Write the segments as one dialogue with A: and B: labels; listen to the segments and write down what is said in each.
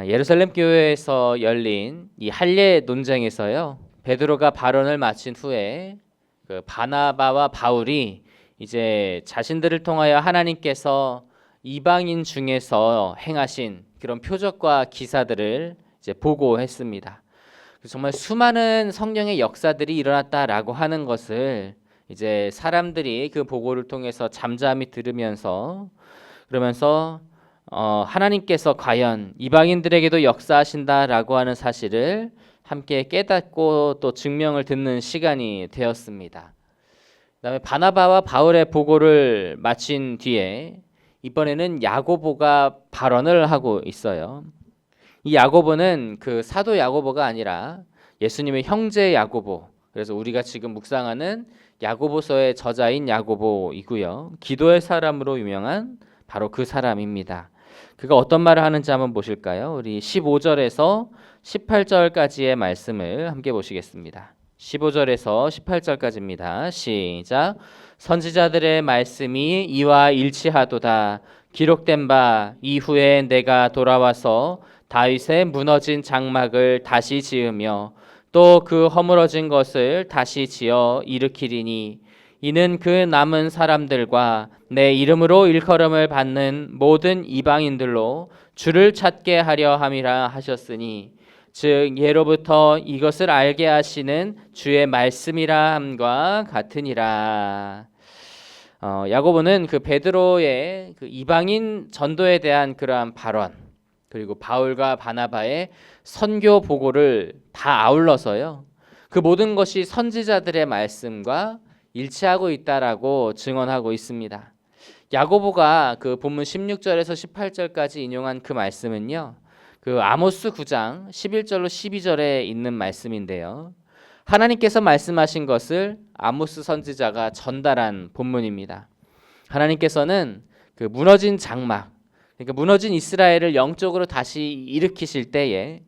A: 예루살렘 교회에서 열린 이 할례 논쟁에서요, 베드로가 발언을 마친 후에 그 바나바와 바울이 이제 자신들을 통하여 하나님께서 이방인 중에서 행하신 그런 표적과 기사들을 이제 보고했습니다. 정말 수많은 성령의 역사들이 일어났다라고 하는 것을 이제 사람들이 그 보고를 통해서 잠잠히 들으면서 그러면서 하나님께서 과연 이방인들에게도 역사하신다라고 하는 사실을 함께 깨닫고 또 증명을 듣는 시간이 되었습니다. 그다음에 바나바와 바울의 보고를 마친 뒤에 이번에는 야고보가 발언을 하고 있어요. 이 야고보는 그 사도 야고보가 아니라 예수님의 형제 야고보, 그래서 우리가 지금 묵상하는 야고보서의 저자인 야고보이고요, 기도의 사람으로 유명한 바로 그 사람입니다. 그가 어떤 말을 하는지 한번 보실까요? 우리 15절에서 18절까지의 말씀을 함께 보시겠습니다. 15절에서 18절까지입니다. 시작. 선지자들의 말씀이 이와 일치하도다. 기록된 바 이후에 내가 돌아와서 다윗의 무너진 장막을 다시 지으며 또 그 허물어진 것을 다시 지어 일으키리니 이는 그 남은 사람들과 내 이름으로 일컬음을 받는 모든 이방인들로 주를 찾게 하려 함이라 하셨으니 즉 예로부터 이것을 알게 하시는 주의 말씀이라 함과 같으니라. 야고보는 그 베드로의 그 이방인 전도에 대한 그러한 발언, 그리고 바울과 바나바의 선교 보고를 다 아울러서요, 그 모든 것이 선지자들의 말씀과 일치하고 있다라고 증언하고 있습니다. 야고보가 그 본문 16절에서 18절까지 인용한 그 말씀은요, 그 아모스 9장 11절로 12절에 있는 말씀인데요, 하나님께서 말씀하신 것을 아모스 선지자가 전달한 본문입니다. 하나님께서는 그 무너진 장막, 그러니까 무너진 이스라엘을 영적으로 다시 일으키실 때에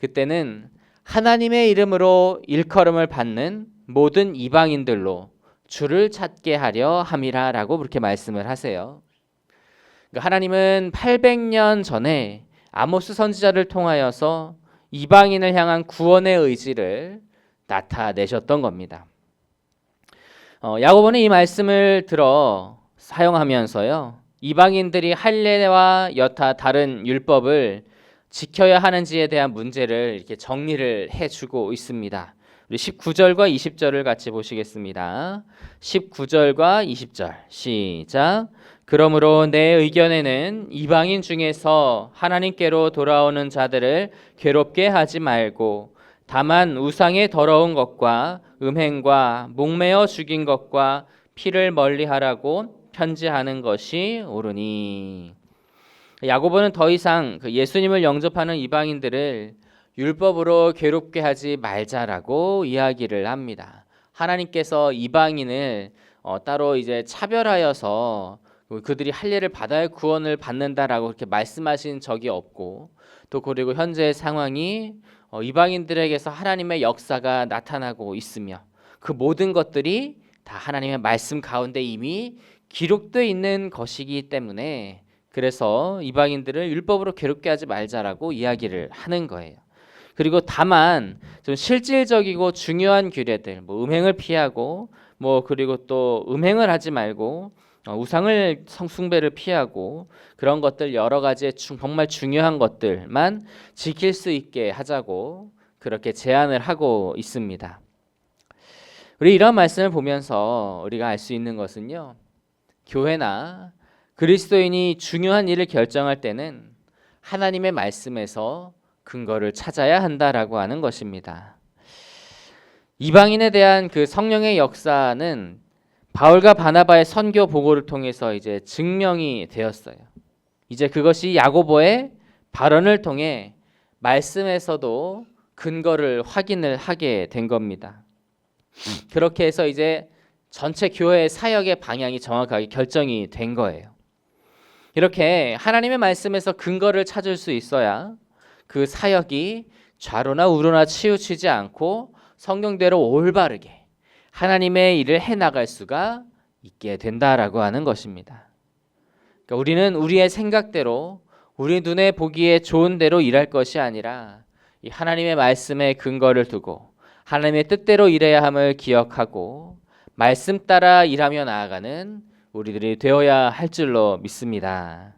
A: 그때는 하나님의 이름으로 일컬음을 받는 모든 이방인들로 주를 찾게 하려 함이라라고 그렇게 말씀을 하세요. 그러니까 하나님은 800년 전에 아모스 선지자를 통하여서 이방인을 향한 구원의 의지를 나타내셨던 겁니다. 야고보는 이 말씀을 들어 사용하면서요, 이방인들이 할례와 여타 다른 율법을 지켜야 하는지에 대한 문제를 이렇게 정리를 해주고 있습니다. 우리 19절과 20절을 같이 보시겠습니다. 19절과 20절 시작. 그러므로 내 의견에는 이방인 중에서 하나님께로 돌아오는 자들을 괴롭게 하지 말고 다만 우상의 더러운 것과 음행과 목매어 죽인 것과 피를 멀리하라고 편지하는 것이 옳으니. 야고보는 더 이상 그 예수님을 영접하는 이방인들을 율법으로 괴롭게 하지 말자라고 이야기를 합니다. 하나님께서 이방인을 따로 이제 차별하여서 그들이 할례를 받아야 구원을 받는다라고 그렇게 말씀하신 적이 없고, 또 그리고 현재의 상황이 이방인들에게서 하나님의 역사가 나타나고 있으며 그 모든 것들이 다 하나님의 말씀 가운데 이미 기록되어 있는 것이기 때문에, 그래서 이방인들을 율법으로 괴롭게 하지 말자라고 이야기를 하는 거예요. 그리고 다만 좀 실질적이고 중요한 규례들, 뭐 음행을 피하고, 뭐 그리고 또 음행을 하지 말고 우상을 숭배를 피하고, 그런 것들 여러 가지 정말 중요한 것들만 지킬 수 있게 하자고 그렇게 제안을 하고 있습니다. 우리 이런 말씀을 보면서 우리가 알 수 있는 것은요, 교회나 그리스도인이 중요한 일을 결정할 때는 하나님의 말씀에서 근거를 찾아야 한다라고 하는 것입니다. 이방인에 대한 그 성령의 역사는 바울과 바나바의 선교 보고를 통해서 이제 증명이 되었어요. 이제 그것이 야고보의 발언을 통해 말씀에서도 근거를 확인을 하게 된 겁니다. 그렇게 해서 이제 전체 교회의 사역의 방향이 정확하게 결정이 된 거예요. 이렇게 하나님의 말씀에서 근거를 찾을 수 있어야 그 사역이 좌로나 우로나 치우치지 않고 성경대로 올바르게 하나님의 일을 해나갈 수가 있게 된다라고 하는 것입니다. 그러니까 우리는 우리의 생각대로 우리 눈에 보기에 좋은 대로 일할 것이 아니라 이 하나님의 말씀에 근거를 두고 하나님의 뜻대로 일해야 함을 기억하고 말씀 따라 일하며 나아가는 우리들이 되어야 할 줄로 믿습니다.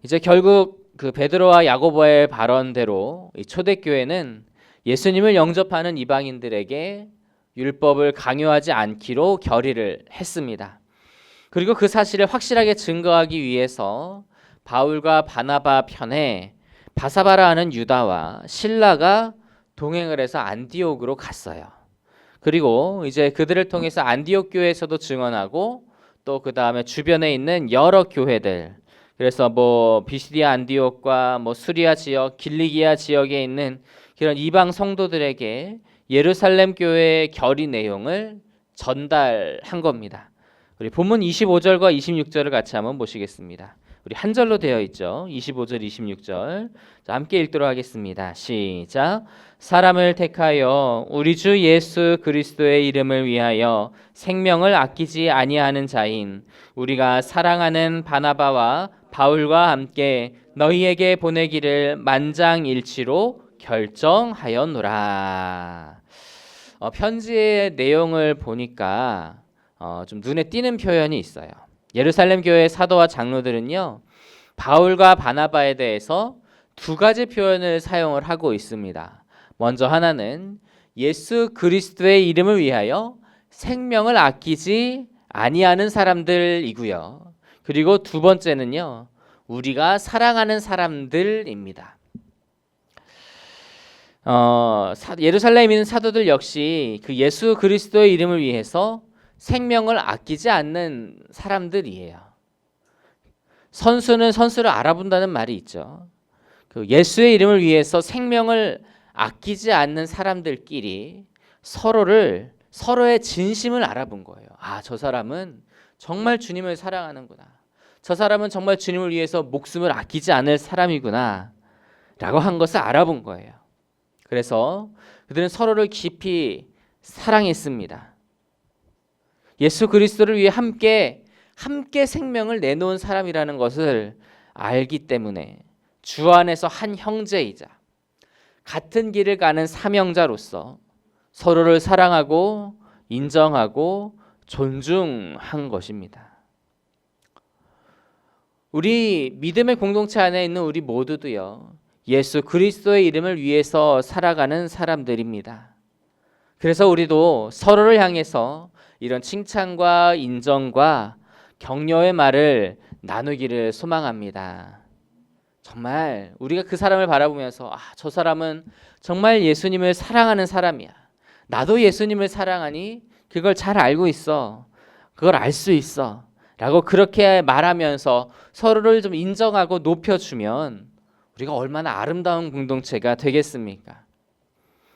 A: 이제 결국 그 베드로와 야고보의 발언대로 이 초대교회는 예수님을 영접하는 이방인들에게 율법을 강요하지 않기로 결의를 했습니다. 그리고 그 사실을 확실하게 증거하기 위해서 바울과 바나바 편에 바사바라 하는 유다와 실라가 동행을 해서 안디옥으로 갔어요. 그리고 이제 그들을 통해서 안디옥 교회에서도 증언하고 또 그 다음에 주변에 있는 여러 교회들, 그래서 뭐 비시디아 안디옥과 뭐 수리아 지역, 길리기아 지역에 있는 그런 이방 성도들에게 예루살렘 교회의 결의 내용을 전달한 겁니다. 우리 본문 25절과 26절을 같이 한번 보시겠습니다. 우리 한 절로 되어 있죠. 25절, 26절. 자, 함께 읽도록 하겠습니다. 시작. 사람을 택하여 우리 주 예수 그리스도의 이름을 위하여 생명을 아끼지 아니하는 자인 우리가 사랑하는 바나바와 바울과 함께 너희에게 보내기를 만장일치로 결정하였노라. 편지의 내용을 보니까 좀 눈에 띄는 표현이 있어요. 예루살렘 교회의 사도와 장로들은요, 바울과 바나바에 대해서 두 가지 표현을 사용을 하고 있습니다. 먼저 하나는 예수 그리스도의 이름을 위하여 생명을 아끼지 아니하는 사람들이고요. 그리고 두 번째는요, 우리가 사랑하는 사람들입니다. 예루살렘에 있는 사도들 역시 그 예수 그리스도의 이름을 위해서 생명을 아끼지 않는 사람들이에요. 선수는 선수를 알아본다는 말이 있죠. 그 예수의 이름을 위해서 생명을 아끼지 않는 사람들끼리 서로의 진심을 알아본 거예요. 아, 저 사람은 정말 주님을 사랑하는구나. 저 사람은 정말 주님을 위해서 목숨을 아끼지 않을 사람이구나 라고 한 것을 알아본 거예요. 그래서 그들은 서로를 깊이 사랑했습니다. 예수 그리스도를 위해 함께 생명을 내놓은 사람이라는 것을 알기 때문에 주 안에서 한 형제이자 같은 길을 가는 사명자로서 서로를 사랑하고 인정하고 존중한 것입니다. 우리 믿음의 공동체 안에 있는 우리 모두도요, 예수 그리스도의 이름을 위해서 살아가는 사람들입니다. 그래서 우리도 서로를 향해서 이런 칭찬과 인정과 격려의 말을 나누기를 소망합니다. 정말 우리가 그 사람을 바라보면서 저 사람은 정말 예수님을 사랑하는 사람이야. 나도 예수님을 사랑하니 그걸 잘 알고 있어. 그걸 알 수 있어. 라고 그렇게 말하면서 서로를 좀 인정하고 높여주면 우리가 얼마나 아름다운 공동체가 되겠습니까?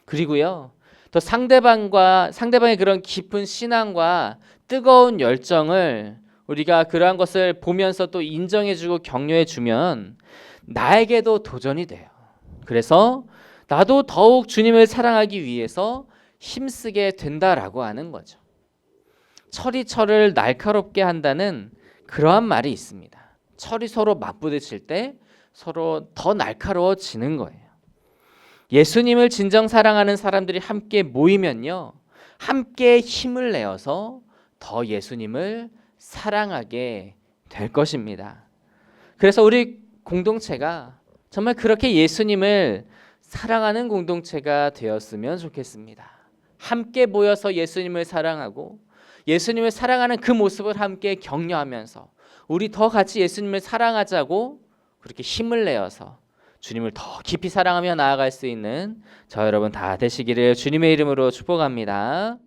A: 그리고요, 또 상대방의 그런 깊은 신앙과 뜨거운 열정을 우리가 그러한 것을 보면서 또 인정해주고 격려해주면 나에게도 도전이 돼요. 그래서 나도 더욱 주님을 사랑하기 위해서 힘쓰게 된다라고 하는 거죠. 철이 철을 날카롭게 한다는 그러한 말이 있습니다. 철이 서로 맞부딪힐 때 서로 더 날카로워지는 거예요. 예수님을 진정 사랑하는 사람들이 함께 모이면요, 함께 힘을 내어서 더 예수님을 사랑하게 될 것입니다. 그래서 우리 공동체가 정말 그렇게 예수님을 사랑하는 공동체가 되었으면 좋겠습니다. 함께 모여서 예수님을 사랑하고 예수님을 사랑하는 그 모습을 함께 격려하면서 우리 더 같이 예수님을 사랑하자고 그렇게 힘을 내어서 주님을 더 깊이 사랑하며 나아갈 수 있는 저 여러분 다 되시기를 주님의 이름으로 축복합니다.